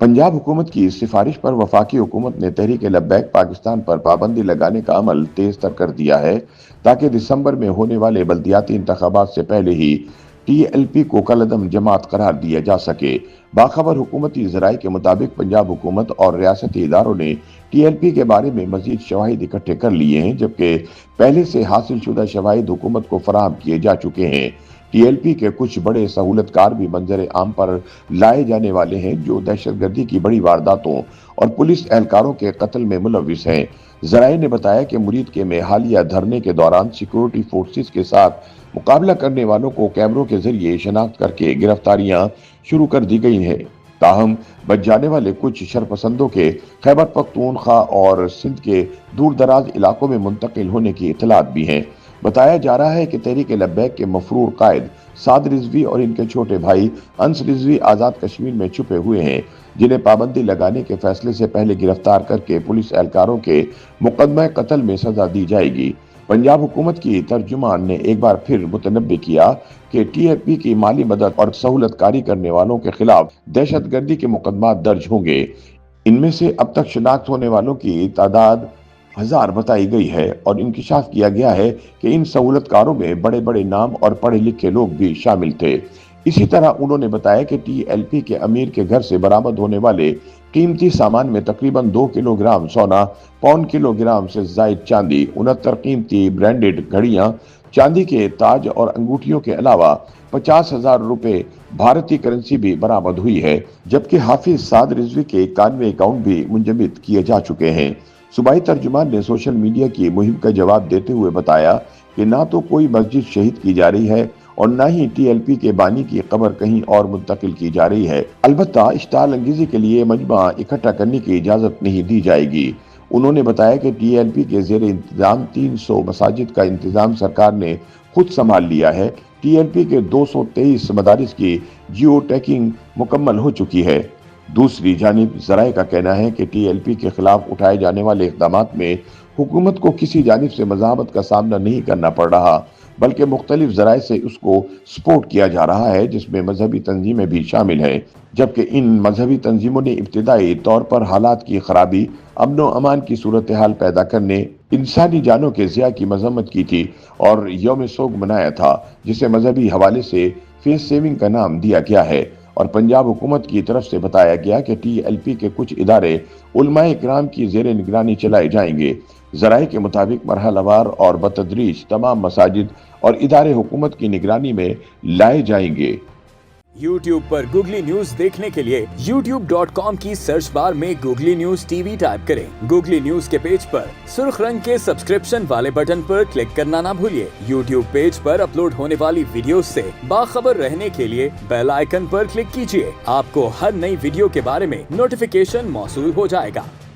पंजाब हुकूमत की सिफारिश पर वफाकी हुकूमत ने तहरीक लब्बैक पाकिस्तान पर पाबंदी लगाने का अमल तेज तर कर दिया है ताकि दिसंबर में होने वाले बल्दियाती इंतखाबात से पहले ही टीएलपी को कलअदम जमात करार दिया जा सके। बाखबर हुकूमती ज़राए के मुताबिक पंजाब हुकूमत और रियासती इदारों ने टीएलपी के बारे में मजीद शवाहिद इकट्ठे कर लिए हैं, जबकि पहले से हासिल शुदा शवाहिद हुकूमत को फराहम किए जा चुके हैं। टीएलपी के कुछ बड़े सहूलतकार भी मंजर आम पर लाए जाने वाले हैं जो दहशतगर्दी की बड़ी वारदातों और पुलिस एहलकारों के कत्ल में मुलविस हैं। ज़राए ने बताया कि मुरीद के में हालिया धरने के दौरान सिक्योरिटी फोर्सेस के साथ मुकाबला करने वालों को कैमरों के जरिए शनाख्त करके गिरफ्तारियां शुरू कर दी गई हैं। ताहम बच जाने वाले कुछ शरपसंदों के खैबर पख्तूनख्वा और सिंध के दूर दराज इलाकों में मुंतकिल होने की इतलात भी हैं। बताया जा रहा है कि तहरीक लब्बैक के मफरूर कायद साद रिजवी और इनके छोटे भाई अंस रिजवी आज़ाद कश्मीर में छुपे हुए हैं, जिन्हें पाबंदी लगाने के फैसले से पहले गिरफ्तार करके पुलिस एहलकारों के मुकदमा कत्ल में सजा दी जाएगी। पंजाब हुकूमत की तर्जुमान ने एक बार फिर मुतनब्बे किया कि टीएलपी की माली मदद और सहूलतकारी करने वालों के खिलाफ दहशतगर्दी के मुकदमा दर्ज होंगे। इनमें से अब तक शिनाख्त होने वालों की तादाद 1000 बताई गई है और इंकिशाफ किया गया है कि इन सहूलतकारों में बड़े बड़े नाम और पढ़े लिखे लोग भी शामिल थे। इसी तरह उन्होंने बताया कि टीएलपी के अमीर के घर से बरामद होने वाले कीमती सामान में तकरीबन 2 किलोग्राम सोना, पौन किलोग्राम से जायद चांदी, 69 कीमती ब्रांडेड घड़ियां, चांदी के ताज और अंगूठियों के अलावा 50,000 रुपए भारतीय करेंसी भी बरामद हुई है, जबकि हाफिज साद रिजवी के 91 अकाउंट भी मुंजमद किए जा चुके हैं। सूबाई तर्जुमान ने सोशल मीडिया की मुहिम का जवाब देते हुए बताया कि ना तो कोई मस्जिद शहीद की जा रही है और ना ही टीएलपी के बानी की कब्र कहीं और मुंतकिल की जा रही है। अलबत्ता इश्ताल अंगेजी के लिए मजमा इकट्ठा करने की इजाजत नहीं दी जाएगी। उन्होंने बताया कि टीएलपी के जेर इंतजाम 300 मसाजिद का इंतजाम सरकार ने खुद संभाल लिया है। टीएलपी के 223 मदारिस की जियो टैगिंग मुकम्मल हो चुकी है। दूसरी जानिब ज़राए का कहना है कि टीएलपी के खिलाफ उठाए जाने वाले इक़दामात में हुकूमत को किसी जानिब से मज़ाहमत का सामना नहीं करना पड़ रहा, बल्कि मुख्तलिफ ज़राए से उसको सपोर्ट किया जा रहा है, जिसमें मजहबी तंजीमें भी शामिल हैं। जबकि इन मजहबी तंजीमों ने इब्तिदाई तौर पर हालात की खराबी, अमन व अमान की सूरत हाल पैदा करने, इंसानी जानों के ज़िया की मजम्मत की थी और यौम सोग मनाया था, जिसे मजहबी हवाले से फेस सेविंग का नाम दिया गया है। और पंजाब हुकूमत की तरफ से बताया गया कि टीएलपी के कुछ इदारे उलमाए किराम की जेर निगरानी चलाए जाएंगे। ज़राए के मुताबिक मरहलावार और बतदरीज तमाम मसाजिद और इदारे हुकूमत की निगरानी में लाए जाएंगे। YouTube पर गूगली न्यूज देखने के लिए youtube.com की सर्च बार में गूगली न्यूज टीवी टाइप करें। गूगली न्यूज के पेज पर सुर्ख रंग के सब्सक्रिप्शन वाले बटन पर क्लिक करना ना भूलिए। YouTube पेज पर अपलोड होने वाली वीडियोस से बाखबर रहने के लिए बेल आइकन पर क्लिक कीजिए। आपको हर नई वीडियो के बारे में नोटिफिकेशन मौसूल हो जाएगा।